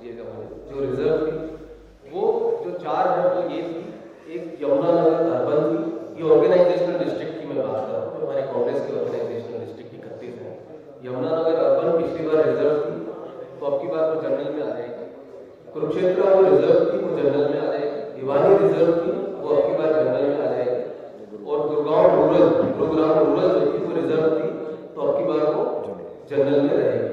दीजिएगा मुझे, जो रिजर्व थी वो जो 4 है वो ये थी, एक यमुनानगर अर्बन थी, ये ऑर्गेनाइजेशनल डिस्ट्रिक्ट की मैं बात कर रहा हूँ, हमारे कांग्रेस के ऑर्गेनाइजेशनल डिस्ट्रिक्ट 31 है। यमुनानगर अर्बन पिछली बार रिजर्व थी, तो अब की बार वो जनरल में आ जाएगी। कुरुक्षेत्र वो रिजर्व थी, वो जनरल में आ जाएगी। भिवानी रिजर्व थी, वो अब की बार जनरल में आ जाएगी। और गुरुग्राम रूरल जो थी वो रिजर्व थी, तो अब की बार वो जनरल में रहेगी।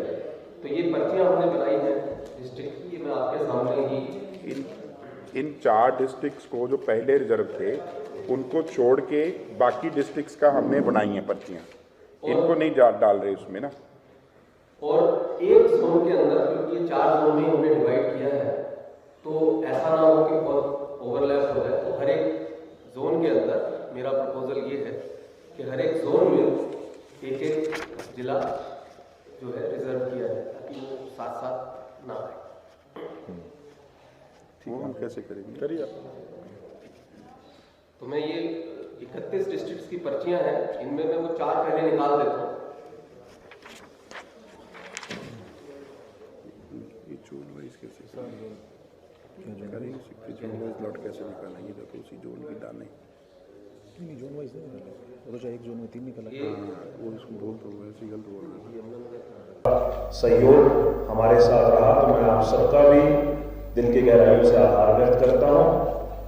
तो ये पर्चियां हमने बनाई हैं डिस्ट्रिक्ट की, ये मैं आपके सामने ही इन 4 डिस्ट्रिक्ट्स को जो पहले रिजर्व थे उनको छोड़ के बाकी डिस्ट्रिक्ट्स का हमने बनाई हैं पर्चियां, इनको नहीं डाल रहे उसमें ना। और एक जोन के अंदर, क्योंकि ये 4 जोन में हमने डिवाइड किया है, तो ऐसा ना हो कि बहुत ओवरलैप हो जाए, तो हर एक जोन के अंदर मेरा प्रपोजल ये है कि हर एक जोन में एक जिला जो है रिजर्व किया जाए, ताकि वो साथ साथ ना आए। वो हम कैसे करेंगे? करिए आप। तो मैं ये 31 डिस्ट्रिक्ट्स की पर्चियां हैं, इनमें मैं वो 4 पहले निकाल देता हूँ। ये जोन वाइज कैसे करेंगे? जोन वाइज लॉट कैसे निकालेंगे? तो उसी जोन की डालें। नहीं, जोन वाइज नहीं निकाला, वो तो चाहे एक जोन में 3 निकाला। वो इसमें बोल तो ऐसी गलत बोल रहे सहयोग हमारे साथ रहा, तो मैं आप सबका भी दिल की गहराइयों से आभार व्यक्त करता हूं।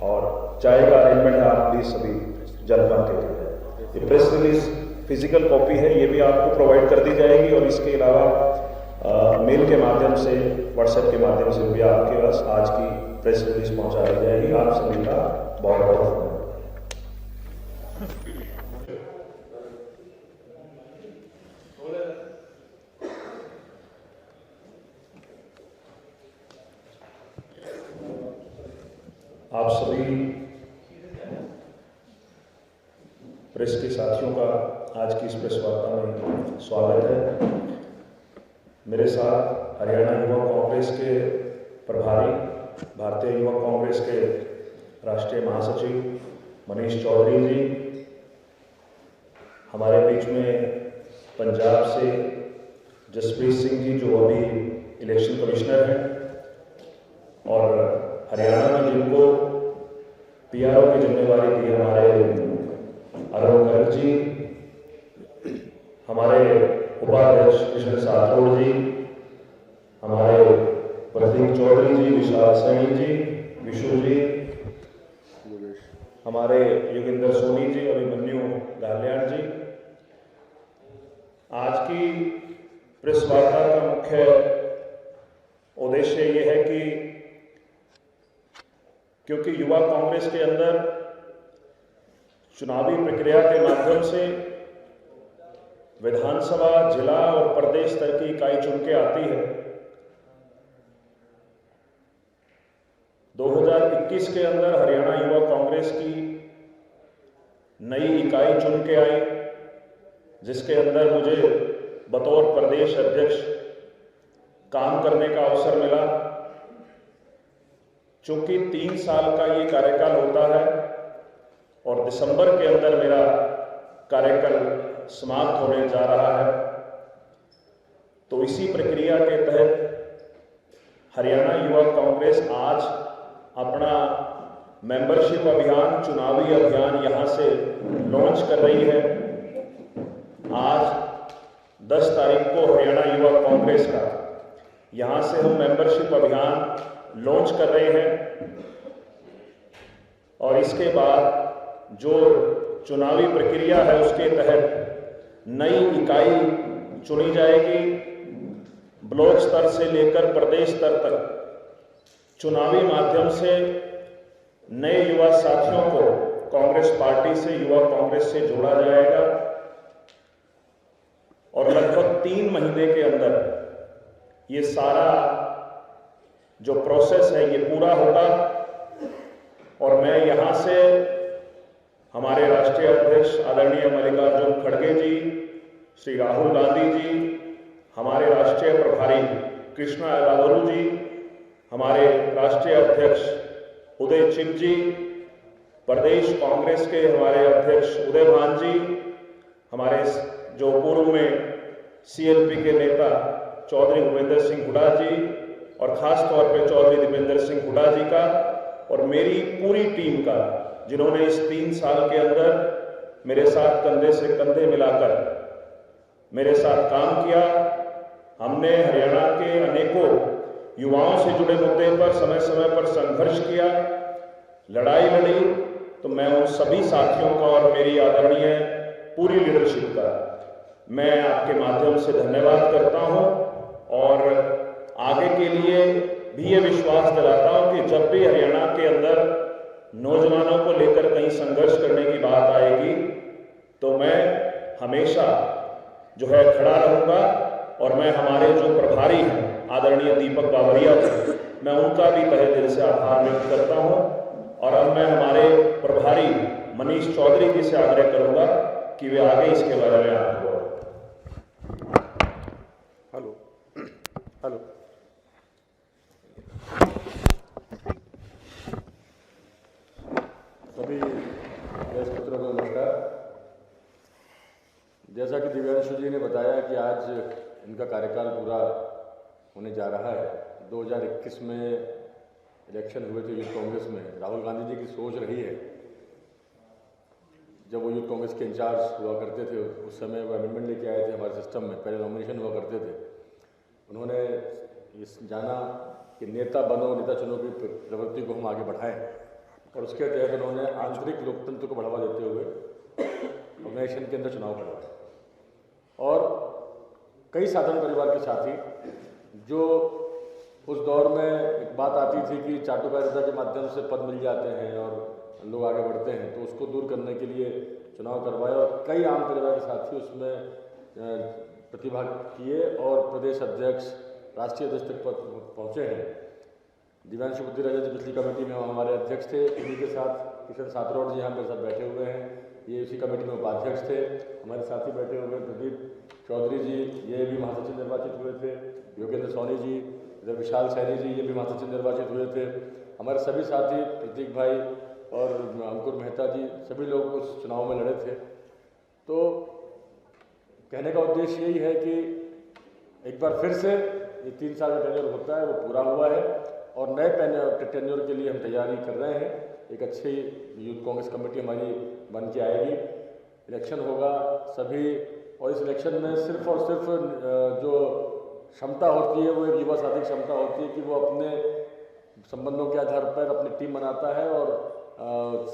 और चाय का अरेंजमेंट आप भी सभी जलपान के लिए, ये प्रेस रिलीज फिजिकल कॉपी है, ये भी आपको प्रोवाइड कर दी जाएगी। और इसके अलावा मेल के माध्यम से, व्हाट्सएप के माध्यम से भी आपके पास आज की प्रेस रिलीज पहुंचा दी जाएगी। आप सभी का बहुत बहुत धन्यवाद। आप सभी प्रेस के साथियों का आज की इस प्रेस वार्ता में स्वागत है। मेरे साथ हरियाणा युवा कांग्रेस के प्रभारी, भारतीय युवा कांग्रेस के राष्ट्रीय महासचिव मनीष चौधरी जी, हमारे बीच में पंजाब से जसप्रीत सिंह जी जो अभी इलेक्शन कमिश्नर हैं, और हरियाणा में जिनको पीआरओ की जिम्मेवारी दी हमारे अरुण गर्ग जी, हमारे उपाध्यक्ष कृष्ण साथोड़ जी, हमारे प्रदीप चौधरी जी, विशाल सैनी जी, विशु जी, हमारे योगेंद्र सोनी जी, अभिमन्यु गाल्याण जी। आज की प्रेस वार्ता का मुख्य उद्देश्य ये है कि क्योंकि युवा कांग्रेस के अंदर चुनावी प्रक्रिया के माध्यम से विधानसभा, जिला और प्रदेश स्तर की इकाई चुन के आती है। 2021 के अंदर हरियाणा युवा कांग्रेस की नई इकाई चुन के आई, जिसके अंदर मुझे बतौर प्रदेश अध्यक्ष काम करने का अवसर मिला। चूंकि 3 साल का ये कार्यकाल होता है और दिसंबर के अंदर मेरा कार्यकाल समाप्त होने जा रहा है, तो इसी प्रक्रिया के तहत हरियाणा युवा कांग्रेस आज अपना मेंबरशिप अभियान, चुनावी अभियान यहां से लॉन्च कर रही है। आज 10 तारीख को हरियाणा युवा कांग्रेस का यहां से हम मेंबरशिप अभियान लॉन्च कर रहे हैं, और इसके बाद जो चुनावी प्रक्रिया है उसके तहत नई इकाई चुनी जाएगी। ब्लॉक स्तर से लेकर प्रदेश स्तर तक चुनावी माध्यम से नए युवा साथियों को कांग्रेस पार्टी से, युवा कांग्रेस से जोड़ा जाएगा, और लगभग 3 महीने के अंदर ये सारा जो प्रोसेस है ये पूरा होगा। और मैं यहां से हमारे राष्ट्रीय अध्यक्ष आदरणीय मल्लिकार्जुन खड़गे जी, श्री राहुल गांधी जी, हमारे राष्ट्रीय प्रभारी कृष्णा रावरू जी, हमारे राष्ट्रीय अध्यक्ष उदय चिप जी, प्रदेश कांग्रेस के हमारे अध्यक्ष उदय भान जी, हमारे जो पूर्व में सीएलपी के नेता चौधरी भूपेंद्र सिंह हुड्डा जी, और ख़ास तौर पे चौधरी दीपेंद्र सिंह हुड्डा जी का और मेरी पूरी टीम का, जिन्होंने इस 3 साल के अंदर मेरे साथ कंधे से कंधे मिलाकर मेरे साथ काम किया। हमने हरियाणा के अनेकों युवाओं से जुड़े मुद्दे पर समय समय पर संघर्ष किया, लड़ाई लड़ी। तो मैं उन सभी साथियों का और मेरी आदरणीय पूरी लीडरशिप का मैं आपके माध्यम से धन्यवाद करता हूं और आगे के लिए भी ये विश्वास दिलाता हूं कि जब भी हरियाणा के अंदर नौजवानों को लेकर कहीं संघर्ष करने की बात आएगी तो मैं हमेशा जो है खड़ा रहूंगा। और मैं हमारे जो प्रभारी हैं आदरणीय दीपक बावरिया जी, मैं उनका भी तहे दिल से आभार व्यक्त करता हूं। और अब मैं हमारे प्रभारी मनीष चौधरी जी से आग्रह करूंगा कि वे आगे इसके बारे में आपको। हेलो हेलो सभी प्रेस मित्रों को नमस्कार। जैसा कि दिव्यांशु जी ने बताया कि आज इनका कार्यकाल पूरा होने जा रहा है। 2021 में इलेक्शन हुए थे यूथ कांग्रेस में। राहुल गांधी जी की सोच रही है, जब वो यूथ कांग्रेस के इंचार्ज हुआ करते थे उस समय वो अमेंडमेंट लेके आए थे हमारे सिस्टम में, पहले नॉमिनेशन हुआ करते थे। उन्होंने इस जाना कि नेता बनो नेता चुनो की प्रवृत्ति को हम आगे बढ़ाएं और उसके तहत उन्होंने आंतरिक लोकतंत्र को बढ़ावा देते हुए ऑर्गेनाइजेशन के अंदर चुनाव करवाए। और कई साधारण परिवार के साथी जो उस दौर में एक बात आती थी कि चाटुकारिता के माध्यम से पद मिल जाते हैं और लोग आगे बढ़ते हैं, तो उसको दूर करने के लिए चुनाव करवाए और कई आम परिवार के साथी उसमें प्रतिभाग किए और प्रदेश अध्यक्ष राष्ट्रीय अध्यक्ष तक पहुँचे हैं। दिव्यांशु बुद्धिराजा जी पिछली कमेटी में हमारे अध्यक्ष थे, इन्हीं के साथ किशन सातरोड जी यहाँ मेरे साथ बैठे हुए हैं, ये उसी कमेटी में उपाध्यक्ष थे। हमारे साथी बैठे हुए प्रदीप चौधरी जी, ये भी महासचिव निर्वाचित हुए थे। योगेंद्र सोनी जी, इधर विशाल सैनी जी, ये भी महासचिव निर्वाचित हुए थे। हमारे सभी साथी प्रतीक भाई और अंकुर मेहता जी, सभी लोग उस चुनाव में लड़े थे। तो कहने का उद्देश्य यही है कि एक बार फिर से ये 3 साल का टेन्योर होता है, वो पूरा हुआ है और नए टेन्योर के लिए हम तैयारी कर रहे हैं। एक अच्छी यूथ कांग्रेस कमेटी हमारी बन के आएगी, इलेक्शन होगा सभी, और इस इलेक्शन में सिर्फ और सिर्फ जो क्षमता होती है वो एक युवा साथी क्षमता होती है कि वो अपने संबंधों के आधार पर अपनी टीम बनाता है और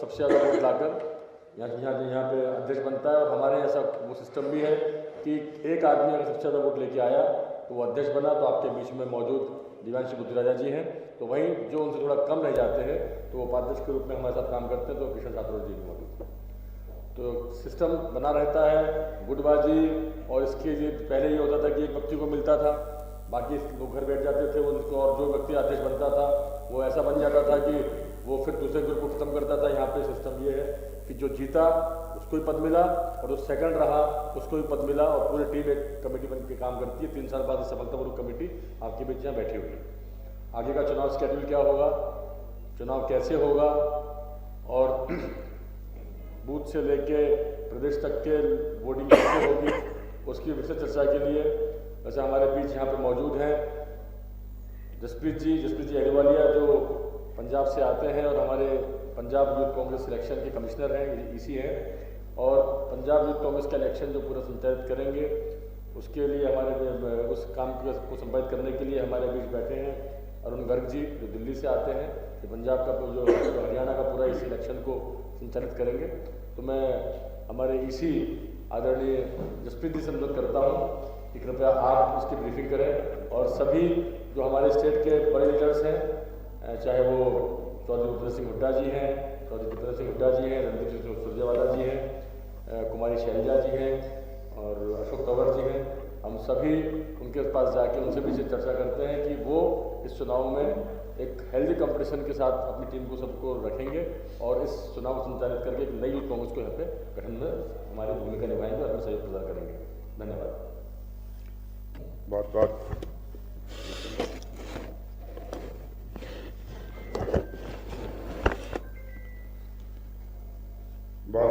सबसे ज़्यादा वोट लाकर यहाँ पे अध्यक्ष बनता है। और हमारे ऐसा वो सिस्टम भी है कि एक आदमी अगर सबसे ज़्यादा वोट लेके आया तो वो अध्यक्ष बना, तो आपके बीच में मौजूद दिव्यांशु बुद्धिराजा जी हैं, तो वहीं जो उनसे थोड़ा कम रह जाते हैं तो वो उपाध्यक्ष के रूप में हमारे साथ काम करते हैं, तो किशन सातरोड जी भी मौजूद हैं। तो सिस्टम बना रहता है गुटबाजी, और इसके लिए पहले ये होता था कि एक व्यक्ति को मिलता था, बाकी लोग घर बैठ जाते थे उनको, और जो व्यक्ति अध्यक्ष बनता था वो ऐसा बन जाता था कि वो फिर दूसरे ग्रुप को खत्म करता था। यहाँ पे सिस्टम ये है कि जो जीता उसको भी पद मिला और जो सेकंड रहा उसको भी पद मिला, और पूरी टीम एक कमेटी बन के काम करती है। 3 साल बाद सफलतापूर्वक कमेटी आपके बीच यहाँ बैठी हुई है। आगे का चुनाव स्केड्यूल क्या होगा, चुनाव कैसे होगा, और बूथ से लेके प्रदेश तक के वोटिंग कैसे होगी, उसकी विस्तृत चर्चा के लिए वैसे हमारे बीच यहाँ पे मौजूद हैं जसप्रीत जी अहलूवालिया, जो पंजाब से आते हैं और हमारे पंजाब यूथ कांग्रेस इलेक्शन के कमिश्नर हैं, ईसी हैं, और पंजाब यूथ कांग्रेस का इलेक्शन जो पूरा संचालित करेंगे उसके लिए हमारे उस काम को संपादित करने के लिए हमारे बीच बैठे हैं अरुण गर्ग जी, जो दिल्ली से आते हैं, जो पंजाब का जो हरियाणा का पूरा इस इलेक्शन को संचालित करेंगे। तो मैं हमारे ईसी आदरणीय जसप्रीत जी से अनुरोध करता हूँ कि कृपया आप उसकी ब्रीफिंग करें, और सभी जो हमारे स्टेट के बड़े लीडर्स हैं, चाहे वो चौधरी दीपेंद्र सिंह हुड्डा जी हैं, रणदीप सिंह सुरजेवाला जी हैं, कुमारी शैलजा जी हैं और अशोक तंवर जी हैं, हम सभी उनके पास जाके उनसे भी चर्चा करते हैं कि वो इस चुनाव में एक हेल्दी कंपटीशन के साथ अपनी टीम को सबको रखेंगे और इस चुनाव को संचालित करके एक नई यूथ कांग्रेस को यहाँ पे गठन में हमारी भूमिका निभाएंगे और हमें सहयोग प्रदान करेंगे। धन्यवाद। बहुत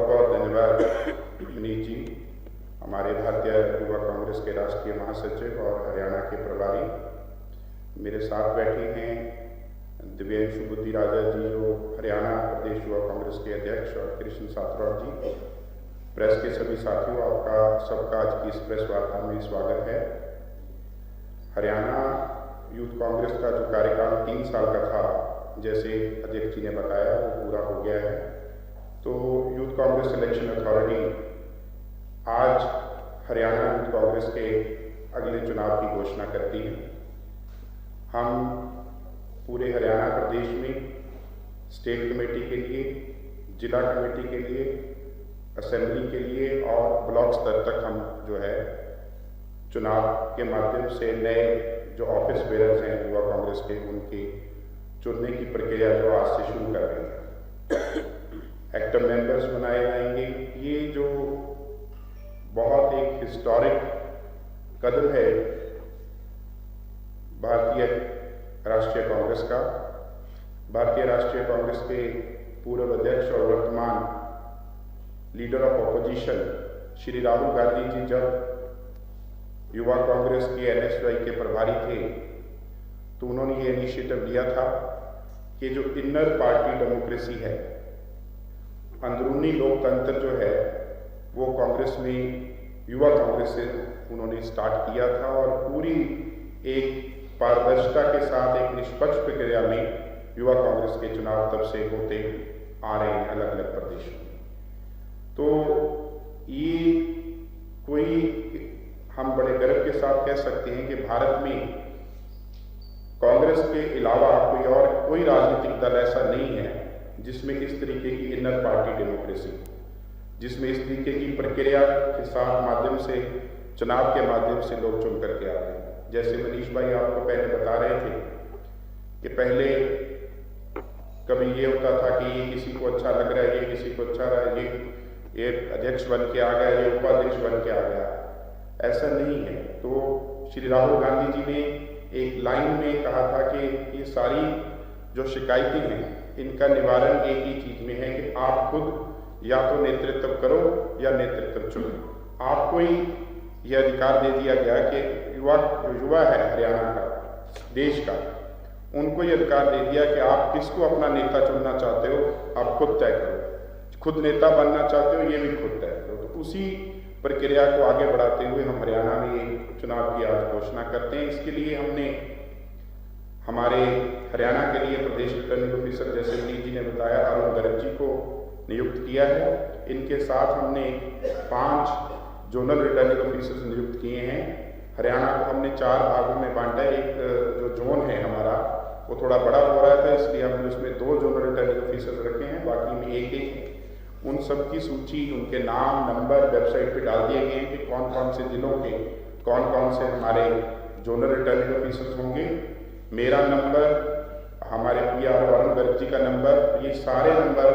बहुत धन्यवाद मनीष जी, हमारे भारतीय युवा कांग्रेस के राष्ट्रीय महासचिव और हरियाणा के प्रभारी। मेरे साथ बैठे हैं दिव्यांशु बुद्धि राजा जी, जो हरियाणा प्रदेश युवा कांग्रेस के अध्यक्ष, और कृष्ण साथरोड जी। प्रेस के सभी साथियों, आपका सबका आज की इस प्रेस वार्ता में स्वागत है। हरियाणा यूथ कांग्रेस का जो कार्यकाल 3 साल का था, जैसे अध्यक्ष जी ने बताया, वो पूरा हो गया है। तो यूथ कांग्रेस इलेक्शन अथॉरिटी आज हरियाणा यूथ कांग्रेस के अगले चुनाव की घोषणा करती है। हम पूरे हरियाणा प्रदेश में स्टेट कमेटी के लिए, जिला कमेटी के लिए, असेंबली के लिए और ब्लॉक स्तर तक हम जो है चुनाव के माध्यम से नए जो ऑफिस बेयरर्स हैं युवा कांग्रेस के, उनकी चुनने की प्रक्रिया जो आज से शुरू कर रही है। एक्टिव मेंबर्स बनाए जाएंगे। ये जो बहुत एक हिस्टोरिक कदम है भारतीय राष्ट्रीय कांग्रेस का। भारतीय राष्ट्रीय कांग्रेस के पूर्व अध्यक्ष और वर्तमान leader of opposition Shri Rahul Gandhi ji जब युवा कांग्रेस के NSY के प्रभारी थे, तो उन्होंने ये इनिशिएटिव लिया था कि जो इनर पार्टी डेमोक्रेसी है, अंदरूनी लोकतंत्र जो है, वो कांग्रेस में युवा कांग्रेस से उन्होंने स्टार्ट किया था और पूरी एक पारदर्शिता के साथ एक निष्पक्ष प्रक्रिया में युवा कांग्रेस के चुनाव तब से होते आ रहे हैं अलग अलग प्रदेशों में। तो ये कोई हम बड़े गर्व के साथ कह सकते हैं कि भारत में कांग्रेस के अलावा कोई राजनीतिक दल ऐसा नहीं है जिसमें इस तरीके की इनर पार्टी डेमोक्रेसी, जिसमें इस तरीके की प्रक्रिया के साथ माध्यम से चुनाव के माध्यम से लोग चुन करके आ रहे हैं। जैसे मनीष भाई आपको पहले बता रहे थे कि पहले कभी ये होता था कि ये किसी को अच्छा लग रहा है, ये किसी को अच्छा रहा है, ये अध्यक्ष बन के आ गया, ये उपाध्यक्ष बन के आ गया। ऐसा नहीं है। तो श्री राहुल गांधी जी ने एक लाइन में कहा था कि ये सारी जो शिकायतें हैं, इनका निवारण एक ही चीज में है कि आप खुद या तो नेतृत्व करो या नेतृत्व चुनो। आपको ही यह अधिकार दे दिया गया कि युवा है हरियाणा का, देश का, उनको ये अधिकार दे दिया कि आप किसको अपना नेता चुनना चाहते हो, आप खुद तय करो। खुद नेता बनना चाहते हो, ये भी खुद तय करो। तो उसी प्रक्रिया को आगे बढ़ाते हुए हम हरियाणा में चुनाव की आज घोषणा करते हैं। इसके लिए हमने हमारे हरियाणा के लिए प्रदेश रिटर्निंग ऑफिसर, जैसे डी जी ने बताया, अरुण गर्ग जी को नियुक्त किया है। इनके साथ हमने 5 जोनल रिटर्निंग ऑफिसर्स नियुक्त किए हैं। हरियाणा को हमने 4 भागों में बांटा है। एक जो जोन है हमारा, वो थोड़ा बड़ा हो रहा था, इसलिए हमने उसमें 2 जोनल रिटर्निंग ऑफिसर्स रखे हैं, बाकी में एक है। उन सब की सूची, उनके नाम, नंबर वेबसाइट पे डाल दिए गए हैं कि कौन कौन से जिलों के कौन कौन से हमारे जोनल रिटर्निंग ऑफिसर्स होंगे। मेरा नंबर, हमारे PR अरुण गर्ग जी का नंबर, ये सारे नंबर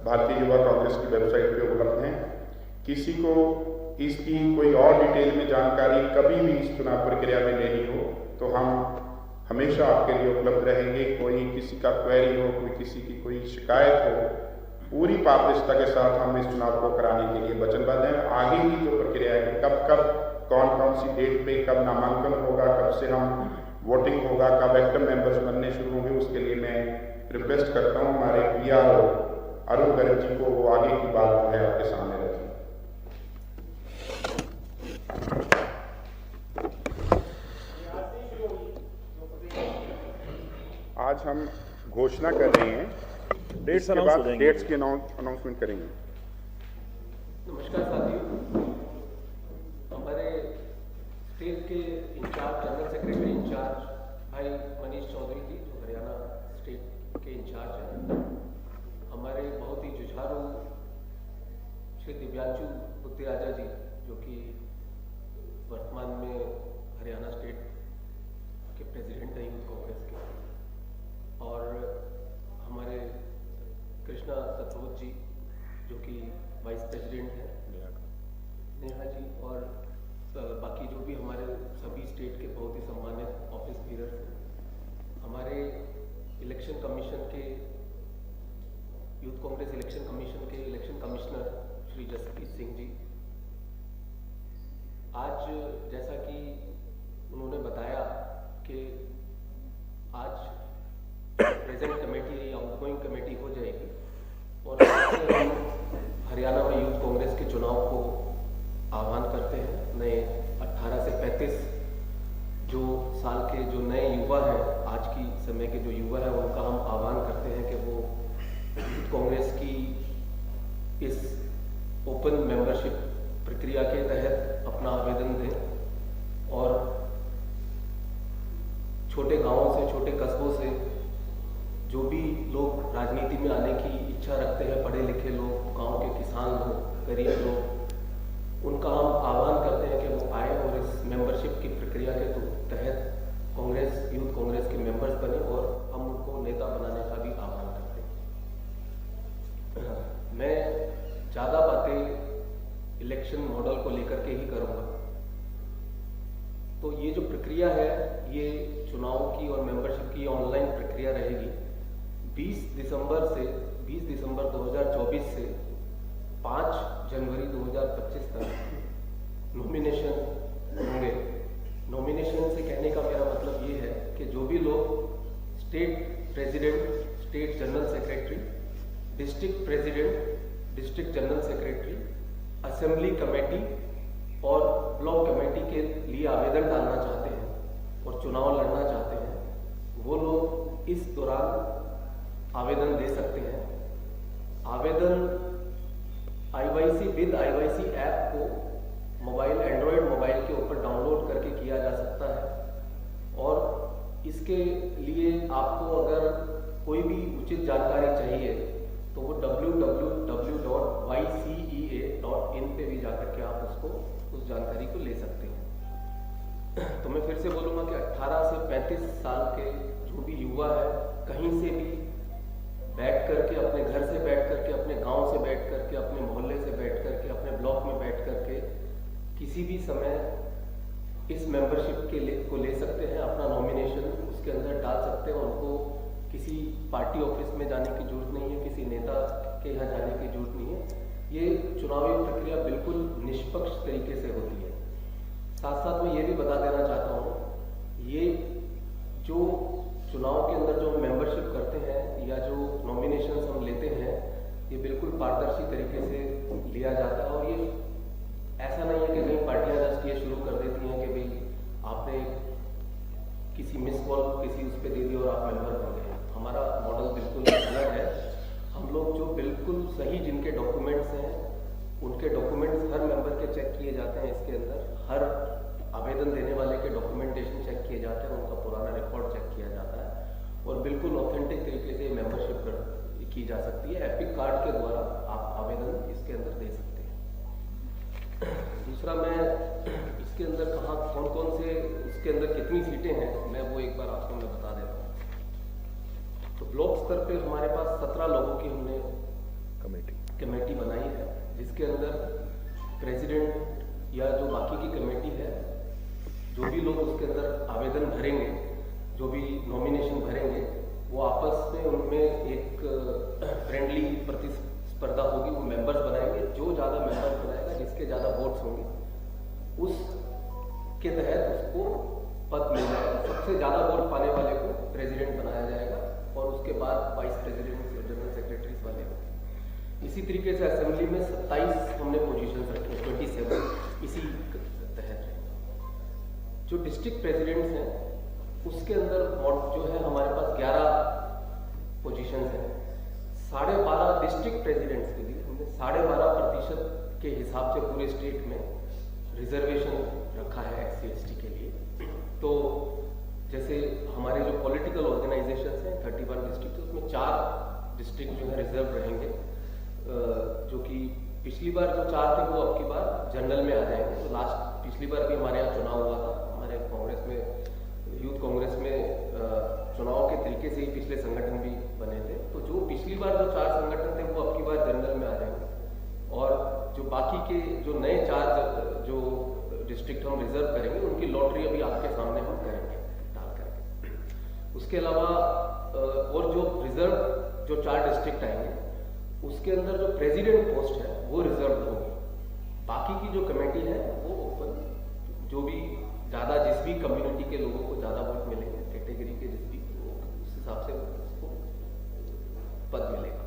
भारतीय युवा कांग्रेस की वेबसाइट पे उपलब्ध हैं। किसी को इसकी कोई और डिटेल में जानकारी कभी भी इस चुनाव प्रक्रिया में लेनी हो तो हम हमेशा आपके लिए उपलब्ध रहेंगे। कोई किसी का क्वेरी हो, कोई किसी की कोई शिकायत हो, पूरी पारदर्शिता के साथ हम इस चुनाव को कराने के लिए वचनबद्ध हैं। आगे की जो प्रक्रिया है, कब कब कौन कौन सी डेट पे कब नामांकन होगा, कब से हम वोटिंग होगा, कब एक्टिव मेंबर्स बनने शुरू होंगे, उसके लिए मैं रिक्वेस्ट करता हूँ हमारे PR अरुण गर्ग जी को वो आगे की बात जो है आपके सामने रखें। आज हम घोषणा कर रहे हैं, डेट्स के बाद डेट्स की अनाउंसमेंट करेंगे। नमस्कार साथियों, हमारे स्टेट के इंचार्ज, जनरल सेक्रेटरी इंचार्ज भाई मनीष चौधरी जी, जो हरियाणा स्टेट के इंचार्ज हैं, हमारे बहुत ही जुझारू श्री दिव्यांशु बुद्धि राजा जी, जो कि वर्तमान में हरियाणा स्टेट के प्रेसिडेंट हैं यूथ कांग्रेस के, और हमारे कृष्णा साथरोड जी, जो कि वाइस प्रेसिडेंट हैं, नेहा जी, और बाकी जो भी हमारे सभी स्टेट के बहुत ही सम्मानित ऑफिस बीयरर्स हैं। हमारे इलेक्शन कमीशन के, यूथ कांग्रेस इलेक्शन कमीशन के इलेक्शन कमिश्नर श्री जसप्रीत सिंह जी, आज जैसा कि उन्होंने बताया कि आज प्रेजेंट कमेटी आउटगोइंग कमेटी हो जाएगी और इससे हम हरियाणा में यूथ कांग्रेस के चुनाव को आह्वान करते हैं। नए 18 से 35 जो साल के जो नए युवा हैं, आज की समय के जो युवा हैं, उनका हम आह्वान करते हैं कि वो यूथ कांग्रेस की इस ओपन मेंबरशिप प्रक्रिया के तहत अपना आवेदन दें और छोटे गांवों से, छोटे कस्बों से जो भी लोग राजनीति में आने की इच्छा रखते हैं, पढ़े लिखे लोग, गांव के किसान लोग, गरीब लोग, उनका हम आह्वान करते हैं कि वो आए और इस मेंबरशिप की प्रक्रिया के तहत कांग्रेस, यूथ कांग्रेस के मेंबर्स बने और हम उनको नेता बनाने का भी आह्वान करते हैं। मैं ज़्यादा बातें इलेक्शन मॉडल को लेकर के ही करूँगा। तो ये जो प्रक्रिया है, ये चुनाव की और मेंबरशिप की ऑनलाइन प्रक्रिया रहेगी। 20 दिसंबर 2024 से 5 जनवरी 2025 तक नॉमिनेशन होंगे। नॉमिनेशन से कहने का मेरा मतलब ये है कि जो भी लोग state president, state general secretary, district president, district general secretary, assembly committee और ब्लॉक कमेटी के लिए आवेदन डालना चाहते हैं और चुनाव लड़ना चाहते हैं, वो लोग इस दौरान आवेदन दे सकते हैं। आवेदन IYC विद IYC ऐप को मोबाइल, एंड्रॉयड मोबाइल के ऊपर डाउनलोड करके किया जा सकता है और इसके लिए आपको अगर कोई भी उचित जानकारी चाहिए तो वो www.ycea.in पे भी जाकर के आप उस जानकारी को ले सकते हैं। तो मैं फिर से बोलूँगा कि 18 से 35 साल के जो भी युवा है, कहीं से भी बैठ करके, अपने घर से बैठ करके, अपने गांव से बैठ करके, अपने मोहल्ले से बैठ करके, अपने ब्लॉक में बैठ करके किसी भी समय इस मेंबरशिप को ले सकते हैं। अपना नॉमिनेशन उसके अंदर डाल सकते हैं। उनको किसी पार्टी ऑफिस में जाने की जरूरत नहीं है, किसी नेता के यहाँ जाने की जरूरत नहीं है। ये चुनावी प्रक्रिया बिल्कुल निष्पक्ष तरीके से होती है। साथ साथ मैं ये भी बता देना चाहता हूँ, ये जो चुनाव के अंदर जो मेंबरशिप करते हैं या जो नॉमिनेशन हम लेते हैं, ये बिल्कुल पारदर्शी तरीके से लिया जाता है और ये ऐसा नहीं है कि कई पार्टियां जस्ट ये शुरू कर देती हैं कि भाई आपने किसी मिस कॉल किसी उस पर दे दी और आप मेंबर बन गए। हमारा मॉडल बिल्कुल अलग है। हम लोग जो बिल्कुल सही जिनके डॉक्यूमेंट्स हैं, उनके डॉक्यूमेंट्स हर मेंबर के चेक किए जाते हैं। इसके अंदर हर आवेदन देने वाले के डॉक्यूमेंटेशन चेक किए जाते हैं, उनका पुराना रिकॉर्ड चेक किया जाता है और बिल्कुल ऑथेंटिक तरीके से मेंबरशिप की जा सकती है। एपिक कार्ड के द्वारा आप आवेदन इसके अंदर दे सकते हैं। दूसरा, मैं इसके अंदर कौन कौन से, इसके अंदर कितनी सीटें हैं, मैं वो एक बार आपको मैं बता देता हूँ। तो ब्लॉक स्तर पे हमारे पास 17 लोगों की हमने कमेटी बनाई है, जिसके अंदर प्रेसिडेंट या जो बाकी की कमेटी है, जो भी लोग उसके अंदर आवेदन भरेंगे, जो भी नॉमिनेशन भरेंगे, वो आपस में उनमें एक फ्रेंडली प्रतिस्पर्धा होगी। वो मेंबर्स बनाएंगे, जो ज़्यादा मेंबर्स बनाएगा, जिसके ज़्यादा वोट्स होंगे, उसके तहत उसको पद मिल जाएगा। सबसे ज़्यादा वोट पाने वाले को प्रेसिडेंट बनाया जाएगा और उसके बाद वाइस प्रेसिडेंट, जनरल सेक्रेटरीज वाले होंगे। इसी तरीके से असेंबली में 27 हमने पोजीशंस रखे, 27 इसी तहत। जो डिस्ट्रिक्ट प्रेसिडेंट्स हैं, उसके अंदर जो है हमारे पास 11 पोजीशंस हैं। 12.5 डिस्ट्रिक्ट प्रेसिडेंट्स के लिए हमने 12.5% के हिसाब से पूरे स्टेट में रिजर्वेशन रखा है SC ST के लिए। तो जैसे हमारे जो पॉलिटिकल ऑर्गेनाइजेशंस हैं 31 डिस्ट्रिक्ट, उसमें 4 डिस्ट्रिक्ट जो है रिजर्व रहेंगे, जो कि पिछली बार जो 4 थे वो अब की बार जनरल में आ जाएंगे। तो पिछली बार भी हमारे यहाँ चुनाव हुआ था, हमारे कांग्रेस में, यूथ कांग्रेस में चुनाव के तरीके से ही पिछले संगठन भी बने थे। तो जो पिछली बार जो 4 संगठन थे वो अब की बार जनरल में आ जाएंगे और जो बाकी के जो नए 4 जो डिस्ट्रिक्ट हम रिजर्व करेंगे, उनकी लॉटरी अभी आपके सामने हम करेंगे डाल करके। उसके अलावा और जो रिजर्व जो 4 डिस्ट्रिक्ट आएंगे, उसके अंदर जो प्रेसिडेंट पोस्ट है वो रिजर्व होगी। बाकी की जो कमेटी है वो ओपन, जो भी ज़्यादा जिस भी कम्युनिटी के लोगों को ज़्यादा वोट मिलेंगे, कैटेगरी के जिस भी, वो पद मिलेगा।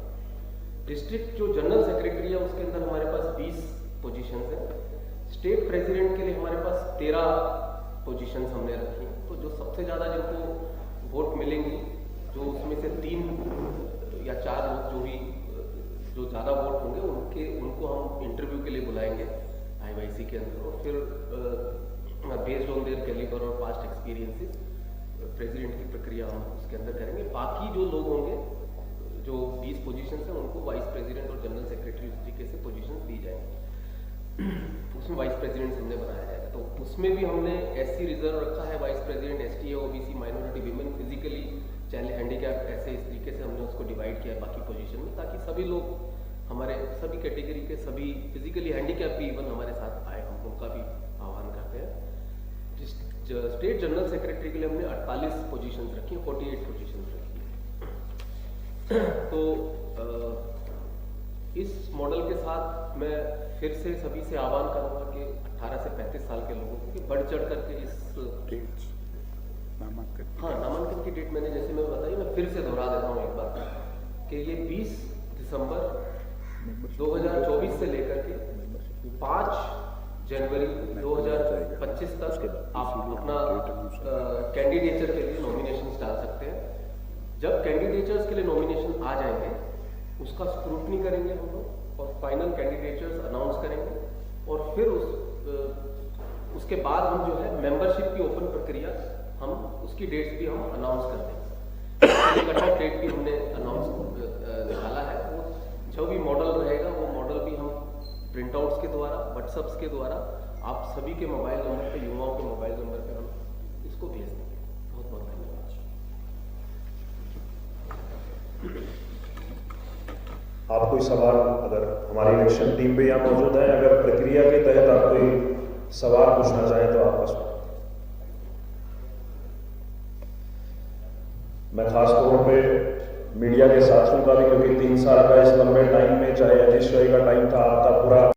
डिस्ट्रिक्ट जो जनरल सेक्रेटरी है उसके अंदर हमारे पास 20 पोजीशंस हैं। स्टेट प्रेसिडेंट के लिए हमारे पास 13 पोजीशंस हमने रखी हैं। तो जो सबसे ज़्यादा जिनको वोट मिलेंगे, जो उसमें से 3 या 4 लोग जो ज़्यादा वोट होंगे उनको हम इंटरव्यू के लिए बुलाएंगे IYC के अंदर, और फिर बेस्ड ऑन देयर कैलिबर और पास्ट एक्सपीरियंसेस प्रेसिडेंट की प्रक्रिया हम उसके अंदर करेंगे। बाकी जो लोग होंगे, जो 20 पोजीशंस हैं, उनको वाइस प्रेसिडेंट और जनरल सेक्रेटरी इस तरीके से पोजीशंस दी जाएंगी। उसमें वाइस प्रेसिडेंट हमने बनाया जाएगा। तो उसमें भी हमने SC रिजर्व रखा है, vice president ST, OBC, minority, women, physically challenge, handicap, ऐसे इस तरीके से हमने उसको डिवाइड किया है बाकी पोजीशन में, ताकि सभी लोग हमारे सभी कैटेगरी के, सभी फिजिकली हैंडीकैप भी इवन हमारे साथ आए, हम उनका भी आह्वान करते हैं। स्टेट जनरल सेक्रेटरी के लिए हमने 48 पोजीशंस रखी हैं, 48 पोजीशंस रखी हैं। तो इस मॉडल के साथ मैं फिर से सभी से आह्वान करूंगा कि 18 से 35 साल के लोगों को बढ़ चढ़ करके इस नामांकन की डेट मैंने जैसे मैं बताई, मैं फिर से दोहरा देता हूँ एक बार कि ये 20 दिसंबर 2024 से लेकर के 5 जनवरी 2025 तक आप अपना कैंडिडेचर के लिए नॉमिनेशन डाल सकते हैं। जब कैंडिडेचर्स के लिए नॉमिनेशन आ जाएंगे, उसका स्क्रूटनी करेंगे हम लोग और फाइनल कैंडिडेचर्स अनाउंस करेंगे, और फिर उसके बाद हम जो है मेंबरशिप की ओपन प्रक्रिया, हम उसकी डेट्स भी हम अनाउंस कर देंगे। कट ऑफ डेट भी हमने अनाउंस निकाला है। वो जो भी मॉडल रहेगा, वो मॉडल भी हम प्रिंट आउट्स के द्वारा, व्हाट्सएप्स के द्वारा आप सभी के मोबाइल नंबर पे, युवाओं के मोबाइल नंबर पे हम इसको भेज देंगे। बहुत बहुत धन्यवाद। आप कोई सवाल, अगर हमारी इलेक्शन टीम भी यहाँ मौजूद है, अगर प्रक्रिया के तहत आप कोई सवाल पूछना चाहें तो आपका स्वागत। मैं खास तौर पे मीडिया के साथियों का भी, क्योंकि 3 साल का इस लंबे टाइम में, चाहे अनिश्चय का टाइम था, आपका पूरा